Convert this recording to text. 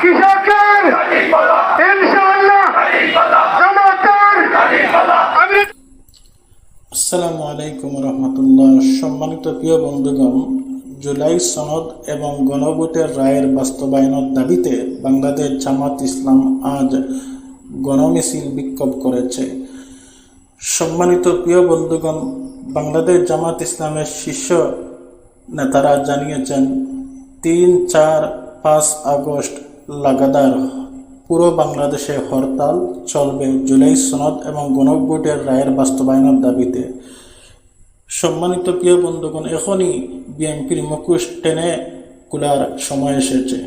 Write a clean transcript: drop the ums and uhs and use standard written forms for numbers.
কৃষকের ইনশাআল্লাহ জামাতের আসসালামু আলাইকুম রহমতুল্লাহ। সম্মানিত প্রিয় বন্ধুগণ, জুলাই সনদ এবং গণভোটের রায়ের বাস্তবায়নের দাবিতে বাংলাদেশ জামাত ইসলাম আজ গণমিছিল বিক্ষোভ করেছে। সম্মানিত প্রিয় বন্ধুগণ, বাংলাদেশ জামাত ইসলামের শীর্ষ নেতারা জানিয়েছেন 3, 4, 5 আগস্ট লাগাতার পুরো বাংলাদেশে হরতাল চলবে জুলাই সনদ এবং গণভোটের রায়ের বাস্তবায়নের দাবিতে। সম্মানিত প্রিয় বন্ধুগণ, এখনই বিএনপির মুখোশ টেনে খোলার সময় এসেছে।